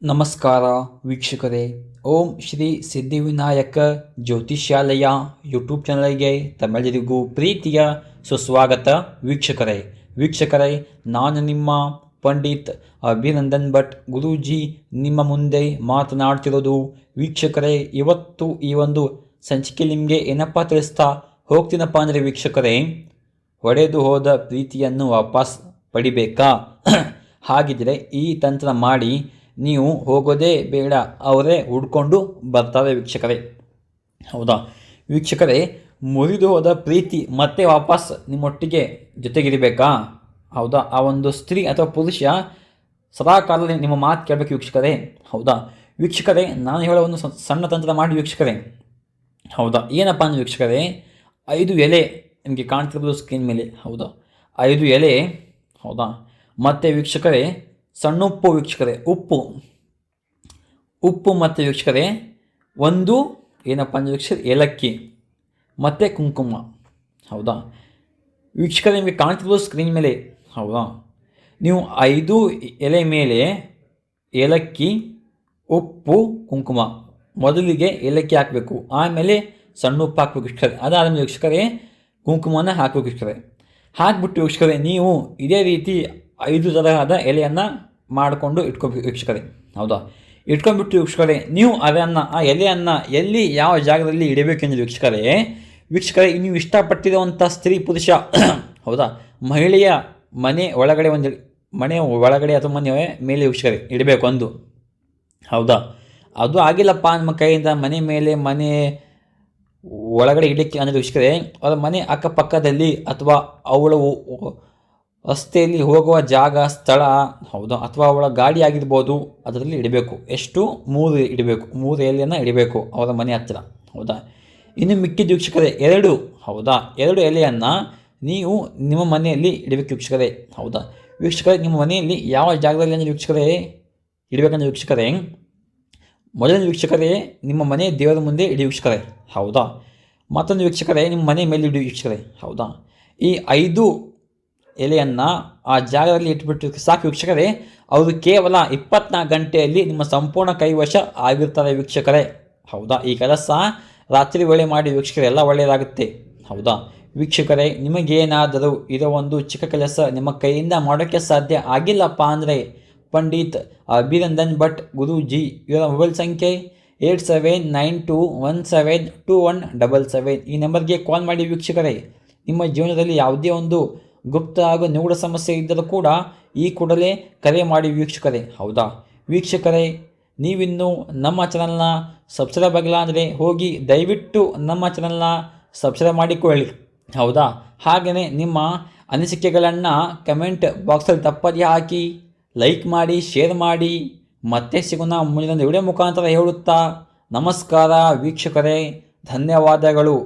ನಮಸ್ಕಾರ ವೀಕ್ಷಕರೇ. ಓಂ ಶ್ರೀ ಸಿದ್ಧಿವಿನಾಯಕ ಜ್ಯೋತಿಷ್ಯಾಲಯ ಯೂಟ್ಯೂಬ್ ಚಾನಲ್ಗೆ ತಮ್ಮೆಲ್ಲರಿಗೂ ಪ್ರೀತಿಯ ಸುಸ್ವಾಗತ. ವೀಕ್ಷಕರೇ, ನಾನು ನಿಮ್ಮ ಪಂಡಿತ್ ಅಭಿನಂದನ್ ಭಟ್ ಗುರೂಜಿ ನಿಮ್ಮ ಮುಂದೆ ಮಾತನಾಡ್ತಿರೋದು. ವೀಕ್ಷಕರೇ, ಇವತ್ತು ಈ ಒಂದು ಸಂಚಿಕೆ ನಿಮಗೆ ಏನಪ್ಪ ತಿಳಿಸ್ತಾ ಹೋಗ್ತೀನಪ್ಪ ಅಂದರೆ ವೀಕ್ಷಕರೇ, ಒಡೆದು ಹೋದ ಪ್ರೀತಿಯನ್ನು ವಾಪಸ್ ಪಡಿಬೇಕಾ? ಹಾಗಿದ್ರೆ ಈ ತಂತ್ರ ಮಾಡಿ ನೀವು ಹೋಗೋದೇ ಬೇಡ, ಅವರೇ ಹುಡ್ಕೊಂಡು ಬರ್ತಾರೆ ವೀಕ್ಷಕರೇ. ಹೌದಾ ವೀಕ್ಷಕರೇ, ಮುರಿದು ಹೋದ ಪ್ರೀತಿ ಮತ್ತೆ ವಾಪಸ್ ನಿಮ್ಮೊಟ್ಟಿಗೆ ಜೊತೆಗಿರಬೇಕಾ? ಹೌದಾ, ಆ ಒಂದು ಸ್ತ್ರೀ ಅಥವಾ ಪುರುಷ ಸದಾಕಾಲದಲ್ಲಿ ನಿಮ್ಮ ಮಾತು ಕೇಳಬೇಕು ವೀಕ್ಷಕರೇ. ಹೌದಾ ವೀಕ್ಷಕರೇ, ನಾನು ಹೇಳೋ ಒಂದು ಸಣ್ಣ ತಂತ್ರ ಮಾಡಿ ವೀಕ್ಷಕರೇ. ಹೌದಾ, ಏನಪ್ಪ ಅಂದರೆ ವೀಕ್ಷಕರೇ, 5 ಎಲೆ ನಿಮಗೆ ಕಾಣ್ತಿರ್ಬೋದು ಸ್ಕ್ರೀನ್ ಮೇಲೆ. ಹೌದಾ, 5 ಎಲೆ. ಹೌದಾ, ಮತ್ತು ವೀಕ್ಷಕರೇ ಸಣ್ಣ ಉಪ್ಪು ವೀಕ್ಷಕರೇ, ಉಪ್ಪು ಮತ್ತು ವೀಕ್ಷಕರೇ ಒಂದು ಏನಪ್ಪ ಅಂದರೆ ವೀಕ್ಷಕರೇ ಏಲಕ್ಕಿ ಮತ್ತು ಕುಂಕುಮ. ಹೌದಾ ವೀಕ್ಷಕರೇ, ನಿಮಗೆ ಕಾಣ್ತಿರ್ಬೋದು ಸ್ಕ್ರೀನ್ ಮೇಲೆ. ಹೌದಾ, ನೀವು 5 ಎಲೆ ಮೇಲೆ ಏಲಕ್ಕಿ, ಉಪ್ಪು, ಕುಂಕುಮ. ಮೊದಲಿಗೆ ಏಲಕ್ಕಿ ಹಾಕಬೇಕು, ಆಮೇಲೆ ಸಣ್ಣ ಉಪ್ಪು ಹಾಕಬೇಕು ವೀಕ್ಷಕರೇ. ಅದಾದಮೇಲೆ ವೀಕ್ಷಕರೇ ಕುಂಕುಮನ ಹಾಕಬೇಕು ವೀಕ್ಷಕರೇ. ಹಾಕಿಬಿಟ್ಟು ವೀಕ್ಷಕರೇ ನೀವು ಇದೇ ರೀತಿ 5 ತರಹದ ಎಲೆಯನ್ನು ಮಾಡಿಕೊಂಡು ಇಟ್ಕೋಬೇಕು ವೀಕ್ಷಕರೇ. ಹೌದಾ, ಇಟ್ಕೊಂಡ್ಬಿಟ್ಟು ವೀಕ್ಷಕರೇ ನೀವು ಅದನ್ನು ಆ ಎಲೆಯನ್ನು ಎಲ್ಲಿ ಯಾವ ಜಾಗದಲ್ಲಿ ಇಡಬೇಕೆಂದು ವೀಕ್ಷಕರೇ ನೀವು ಇಷ್ಟಪಟ್ಟಿರುವಂಥ ಸ್ತ್ರೀ ಪುರುಷ ಹೌದಾ ಮಹಿಳೆಯ ಮನೆ ಒಳಗಡೆ ಮನೆ ಒಳಗಡೆ ಅಥವಾ ಮನೆ ಮೇಲೆ ವೀಕ್ಷಕರೇ ಇಡಬೇಕು ಒಂದು. ಹೌದಾ, ಅದು ಆಗಿಲ್ಲಪ್ಪ ನಮ್ಮ ಕೈಯಿಂದ ಮನೆ ಮೇಲೆ ಮನೆ ಒಳಗಡೆ ಇಡಕ್ಕೆ ಅಂದರೆ ವೀಕ್ಷಕರೇ ಅವರ ಮನೆ ಅಕ್ಕಪಕ್ಕದಲ್ಲಿ ಅಥವಾ ಅವಳ ರಸ್ತೆಯಲ್ಲಿ ಹೋಗುವ ಜಾಗ ಸ್ಥಳ, ಹೌದಾ, ಅಥವಾ ಅವಳ ಗಾಡಿ ಆಗಿರ್ಬೋದು, ಅದರಲ್ಲಿ ಇಡಬೇಕು. ಎಷ್ಟು? 3 ಇಡಬೇಕು, 3 ಎಲೆಯನ್ನು ಇಡಬೇಕು ಅವರ ಮನೆ ಹತ್ತಿರ. ಹೌದಾ, ಇನ್ನು ಮಿಕ್ಕಿದ ವೀಕ್ಷಕರೇ 2, ಹೌದಾ, 2 ಎಲೆಯನ್ನು ನೀವು ನಿಮ್ಮ ಮನೆಯಲ್ಲಿ ಇಡಬೇಕು ವೀಕ್ಷಕರೇ. ಹೌದಾ ವೀಕ್ಷಕರೇ, ನಿಮ್ಮ ಮನೆಯಲ್ಲಿ ಯಾವ ಜಾಗದಲ್ಲಿ ಅಂದರೆ ವೀಕ್ಷಕರೇ ಇಡಬೇಕಂದ್ರೆ ವೀಕ್ಷಕರೇ, ಮೊದಲನೇ ವೀಕ್ಷಕರೇ ನಿಮ್ಮ ಮನೆ ದೇವರ ಮುಂದೆ ಇಡಿ ವೀಕ್ಷಕರೇ. ಹೌದಾ, ಮತ್ತೊಂದು ವೀಕ್ಷಕರೇ ನಿಮ್ಮ ಮನೆ ಮೇಲೆ ಇಡಿ ವೀಕ್ಷಕರೇ. ಹೌದಾ, ಈ 5 ಎಲೆಯನ್ನು ಆ ಜಾಗದಲ್ಲಿ ಇಟ್ಬಿಟ್ಟು ಸಾಕು ವೀಕ್ಷಕರೇ. ಅವರು ಕೇವಲ 24 ಗಂಟೆಯಲ್ಲಿ ನಿಮ್ಮ ಸಂಪೂರ್ಣ ಕೈವಶ ಆಗಿರ್ತಾರೆ ವೀಕ್ಷಕರೇ. ಹೌದಾ, ಈ ಕೆಲಸ ರಾತ್ರಿ ವೇಳೆ ಮಾಡಿ ವೀಕ್ಷಕರೇ, ಎಲ್ಲ ಒಳ್ಳೆಯದಾಗುತ್ತೆ. ಹೌದಾ ವೀಕ್ಷಕರೇ, ನಿಮಗೇನಾದರೂ ಇರೋ ಒಂದು ಚಿಕ್ಕ ಕೆಲಸ ನಿಮ್ಮ ಕೈಯಿಂದ ಮಾಡೋಕ್ಕೆ ಸಾಧ್ಯ ಆಗಿಲ್ಲಪ್ಪ ಅಂದರೆ ಪಂಡಿತ್ ಅಭಿನಂದನ್ ಭಟ್ ಗುರೂಜಿ ಇವರ ಮೊಬೈಲ್ ಸಂಖ್ಯೆ 8792172177. ಈ ನಂಬರ್ಗೆ ಕಾಲ್ ಮಾಡಿ ವೀಕ್ಷಕರೇ. ನಿಮ್ಮ ಜೀವನದಲ್ಲಿ ಯಾವುದೇ ಒಂದು ಗುಪ್ತ ಹಾಗೂ ನಿಗೂಢ ಸಮಸ್ಯೆ ಇದ್ದರೂ ಕೂಡ ಈ ಕೂಡಲೇ ಕರೆ ಮಾಡಿ ವೀಕ್ಷಕರೇ. ಹೌದಾ ವೀಕ್ಷಕರೇ, ನೀವಿನ್ನೂ ನಮ್ಮ ಚಾನಲ್ನ ಸಬ್ಸ್ಕ್ರೈಬ್ ಆಗಿಲ್ಲ ಅಂದರೆ ಹೋಗಿ ದಯವಿಟ್ಟು ನಮ್ಮ ಚಾನಲ್ನ ಸಬ್ಸ್ಕ್ರೈಬ್ ಮಾಡಿಕೊಳ್ಳಿ. ಹೌದಾ, ಹಾಗೆಯೇ ನಿಮ್ಮ ಅನಿಸಿಕೆಗಳನ್ನು ಕಮೆಂಟ್ ಬಾಕ್ಸಲ್ಲಿ ತಪ್ಪದೇ ಹಾಕಿ, ಲೈಕ್ ಮಾಡಿ, ಶೇರ್ ಮಾಡಿ. ಮತ್ತೆ ಸಿಗೋಣ ಮುಂದಿನ ವಿಡಿಯೋ ಮುಖಾಂತರ ಹೇಳುತ್ತಾ ನಮಸ್ಕಾರ ವೀಕ್ಷಕರೇ, ಧನ್ಯವಾದಗಳು.